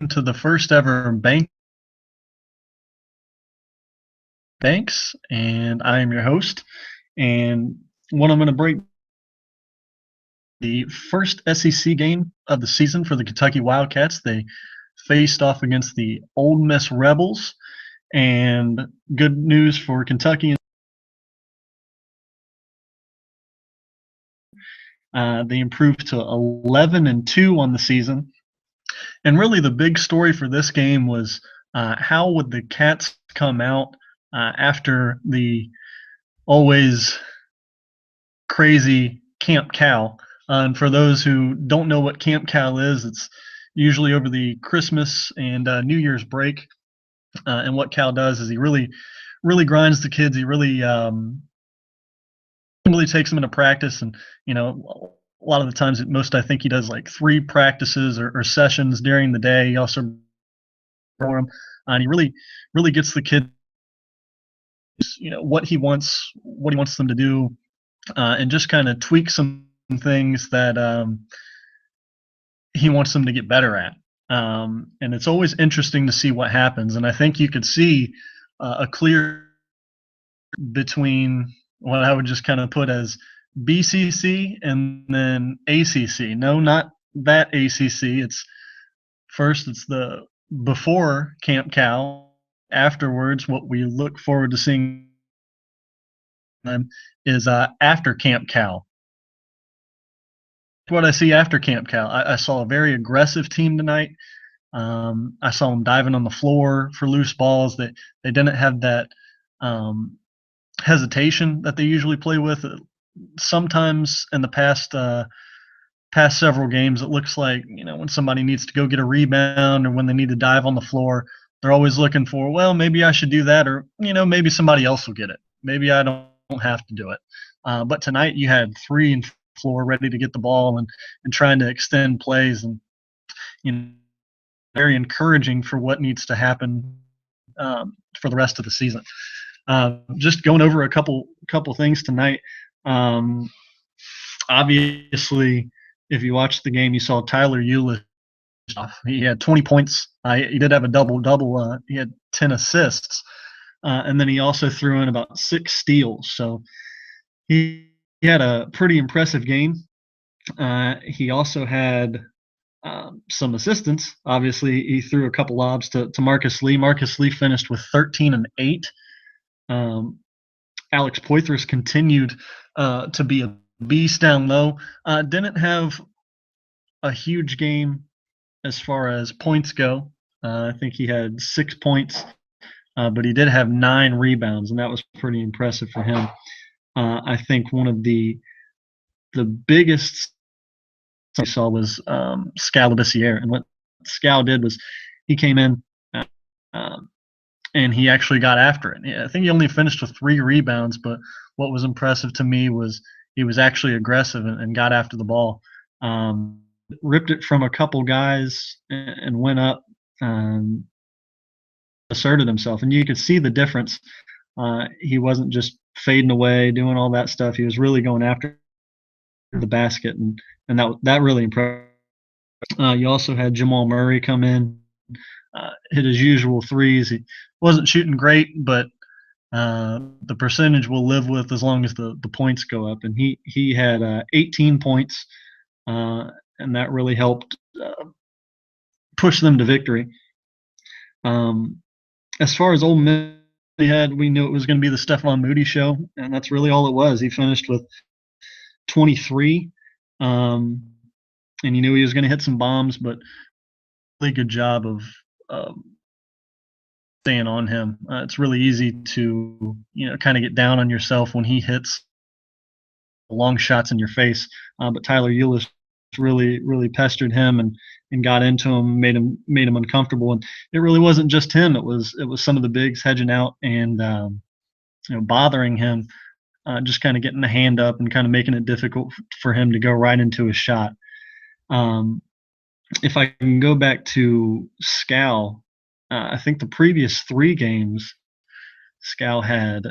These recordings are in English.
To the first ever Banks, and I am your host. And what I'm going to break the first SEC game of the season for the Kentucky Wildcats. They faced off against the Ole Miss Rebels, and good news for Kentucky. They improved to 11-2 on the season, and really the big story for this game was how would the Cats come out after the always crazy Camp Cow. And for those who don't know what Camp Cow is, it's usually over the Christmas and New Year's break. And what Cal does is he really grinds the kids. He really takes them into practice, and a lot of the times, at most I think he does like 3 practices or sessions during the day. He also for them, and he really gets the kids, what he wants them to do, and just kind of tweak some things that he wants them to get better at. And it's always interesting to see what happens. And I think you could see a clear between what I would just kind of put as BCC and then ACC. No, not that ACC. It's the before Camp Cow. Afterwards, what we look forward to seeing them is after Camp Cow. What I see after Camp Cow, I saw a very aggressive team tonight. I saw them diving on the floor for loose balls. That they didn't have that hesitation that they usually play with. Sometimes in the past several games, it looks like when somebody needs to go get a rebound or when they need to dive on the floor, they're always looking for, well, maybe I should do that, or maybe somebody else will get it. Maybe I don't have to do it. But tonight you had three and floor ready to get the ball and trying to extend plays, and you know very encouraging for what needs to happen for the rest of the season. Just going over a couple things tonight. Um, Obviously, if you watched the game, you saw Tyler Eulis. He had 20 points. He did have a double double. He had 10 assists, and then he also threw in about 6 steals. So he had a pretty impressive game. He also had some assistance. Obviously, he threw a couple lobs to Marcus Lee. Marcus Lee finished with 13 and 8. Alex Poitras continued to be a beast down low. Didn't have a huge game as far as points go. I think he had 6 points, but he did have 9 rebounds, and that was pretty impressive for him. I think one of the biggest I saw was Scalabissiere, and what Scal did was he came in um, and he actually got after it. I think he only finished with 3 rebounds, but what was impressive to me was he was actually aggressive and got after the ball. Ripped it from a couple guys and went up, asserted himself, and you could see the difference. He wasn't just fading away, doing all that stuff. He was really going after the basket, and that really impressed. You also had Jamal Murray come in, hit his usual threes. He wasn't shooting great, but the percentage we'll live with as long as the points go up. And he had 18 points, and that really helped push them to victory. As far as Ole Miss, we knew it was going to be the Stephon Moody show, and that's really all it was. He finished with 23, and you knew he was going to hit some bombs, but really good job of staying on him. It's really easy to kind of get down on yourself when he hits long shots in your face, but Tyler Eulis really pestered him and got into him, made him uncomfortable. And it really wasn't just him; it was some of the bigs hedging out and bothering him, just kind of getting the hand up and kind of making it difficult for him to go right into his shot. If I can go back to Scal, I think the previous 3 games, Scal had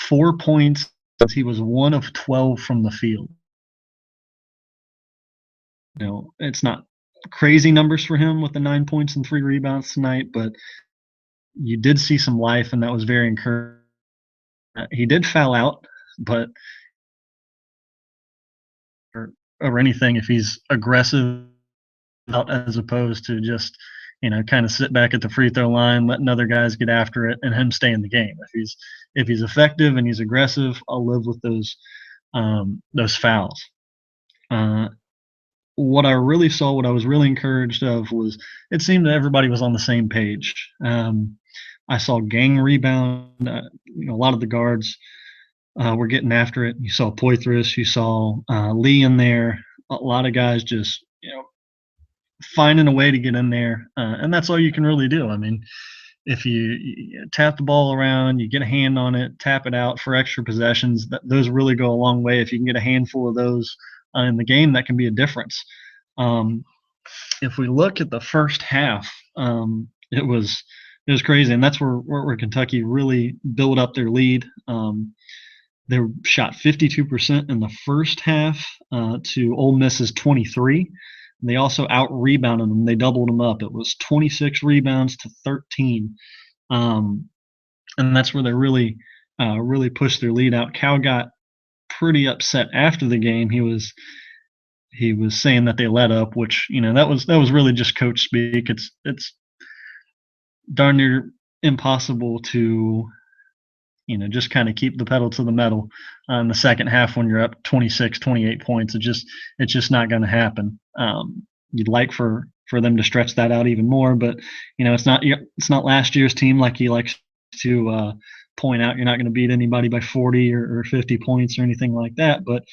4 points. He was 1 of 12 from the field. It's not crazy numbers for him with the 9 points and 3 rebounds tonight, but you did see some life, and that was very encouraging. He did foul out, but or anything if he's aggressive out as opposed to just kind of sit back at the free throw line, letting other guys get after it, and him stay in the game. If he's effective and he's aggressive, I'll live with those fouls. Uh, what I really saw, what I was really encouraged of, was it seemed that everybody was on the same page. I saw gang rebound. A lot of the guards were getting after it. You saw Poitras, you saw Lee in there. A lot of guys just finding a way to get in there, and that's all you can really do. I mean, if you tap the ball around, you get a hand on it, tap it out for extra possessions, those really go a long way. If you can get a handful of those in the game, that can be a difference. If we look at the first half, it was crazy, and that's where Kentucky really built up their lead. They shot 52% in the first half to Ole Miss's 23. They also out-rebounded them. They doubled them up. It was 26 rebounds to 13. And that's where they really pushed their lead out. Cal got pretty upset after the game. He was saying that they let up, which that was really just coach speak. It's darn near impossible to just kind of keep the pedal to the metal in the second half when you're up 26, 28 points. It's just not going to happen. You'd like for them to stretch that out even more, but it's not last year's team like he likes to point out. You're not going to beat anybody by 40 or 50 points or anything like that. But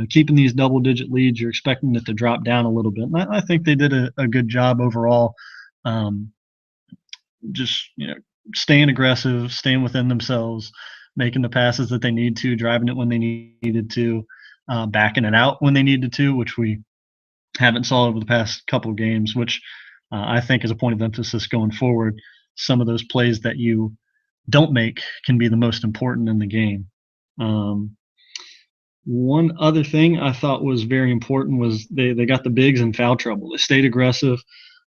keeping these double-digit leads, you're expecting it to drop down a little bit, and I think they did a good job overall. Just staying aggressive, staying within themselves, making the passes that they need to, driving it when they needed to, backing it out when they needed to, which we haven't saw over the past couple of games, which I think is a point of emphasis going forward. Some of those plays that you don't make can be the most important in the game. One other thing I thought was very important was they got the bigs in foul trouble. They stayed aggressive.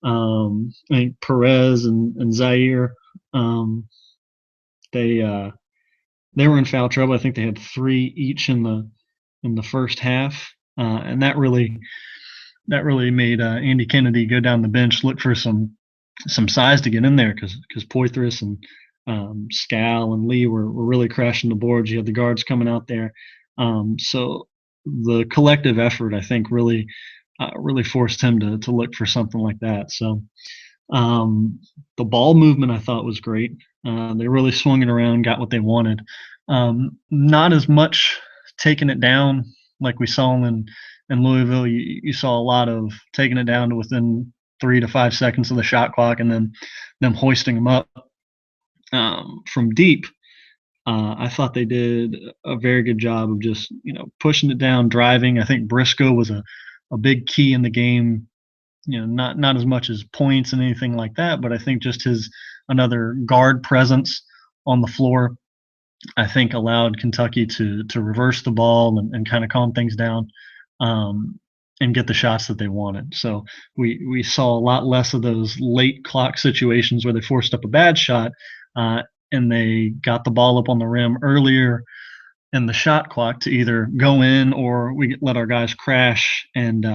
I think Perez and Zaire, they were in foul trouble. I think they had 3 each in the first half, and that really made Andy Kennedy go down the bench, look for some size to get in there, because Poitras and Scal and Lee were really crashing the boards. You had the guards coming out there, so the collective effort, I think, really forced him to look for something like that. So the ball movement I thought was great. They really swung it around, got what they wanted. Not as much taking it down like we saw in Louisville. You saw a lot of taking it down to within 3 to 5 seconds of the shot clock, and then them hoisting them up from deep. I thought they did a very good job of just pushing it down, driving. I think Briscoe was a big key in the game. Not as much as points and anything like that, but I think just his another guard presence on the floor, I think, allowed Kentucky to reverse the ball and kind of calm things down, and get the shots that they wanted. So we saw a lot less of those late clock situations where they forced up a bad shot, and they got the ball up on the rim earlier in the shot clock to either go in, or we let our guys crash, and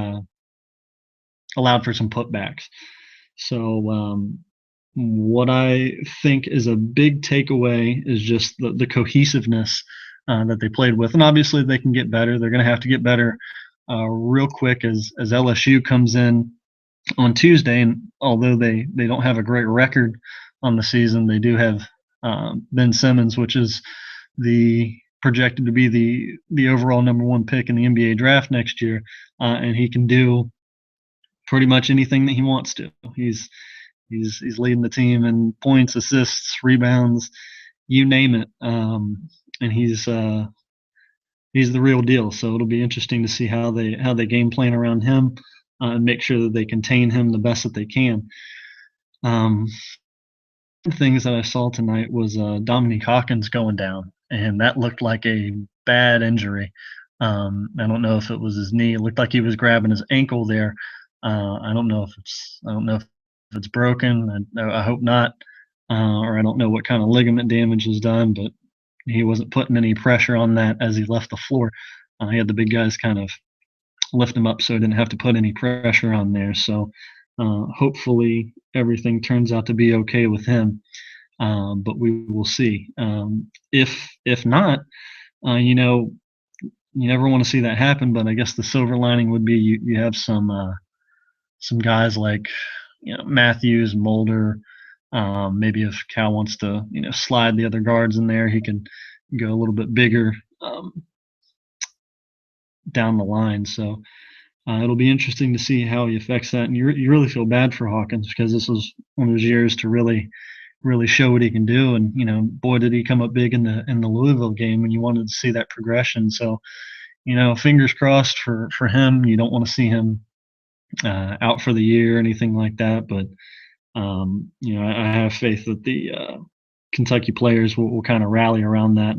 allowed for some putbacks. So what I think is a big takeaway is just the cohesiveness that they played with. And obviously they can get better. They're going to have to get better real quick as LSU comes in on Tuesday. And although they don't have a great record on the season, they do have Ben Simmons, which is projected to be the overall number 1 pick in the NBA draft next year. And he can do pretty much anything that he wants to. He's leading the team in points, assists, rebounds, you name it. And he's the real deal. So it'll be interesting to see how they game plan around him, and make sure that they contain him the best that they can. Things that I saw tonight was Dominique Hawkins going down, and that looked like a bad injury. I don't know if it was his knee. It looked like he was grabbing his ankle there. I don't know if it's broken. I hope not, or I don't know what kind of ligament damage is done. But he wasn't putting any pressure on that as he left the floor. He had the big guys kind of lift him up so he didn't have to put any pressure on there. So hopefully everything turns out to be okay with him. But we will see. If not, you know, you never want to see that happen. But I guess the silver lining would be you have some guys like Matthews, Mulder. Maybe if Cal wants to slide the other guards in there, he can go a little bit bigger down the line. So it'll be interesting to see how he affects that. And you really feel bad for Hawkins because this was one of his years to really show what he can do. And boy, did he come up big in the Louisville game, and you wanted to see that progression. So fingers crossed for him. You don't want to see him out for the year or anything like that. But I have faith that the Kentucky players will kind of rally around that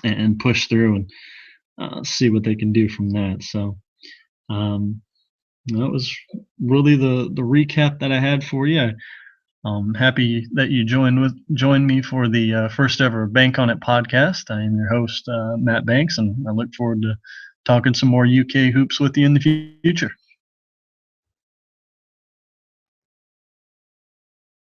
and push through and see what they can do from that. So that was really the recap that I had for you. I'm happy that you joined me for the first ever Bank on It podcast. I am your host, Matt Banks, and I look forward to talking some more UK hoops with you in the future.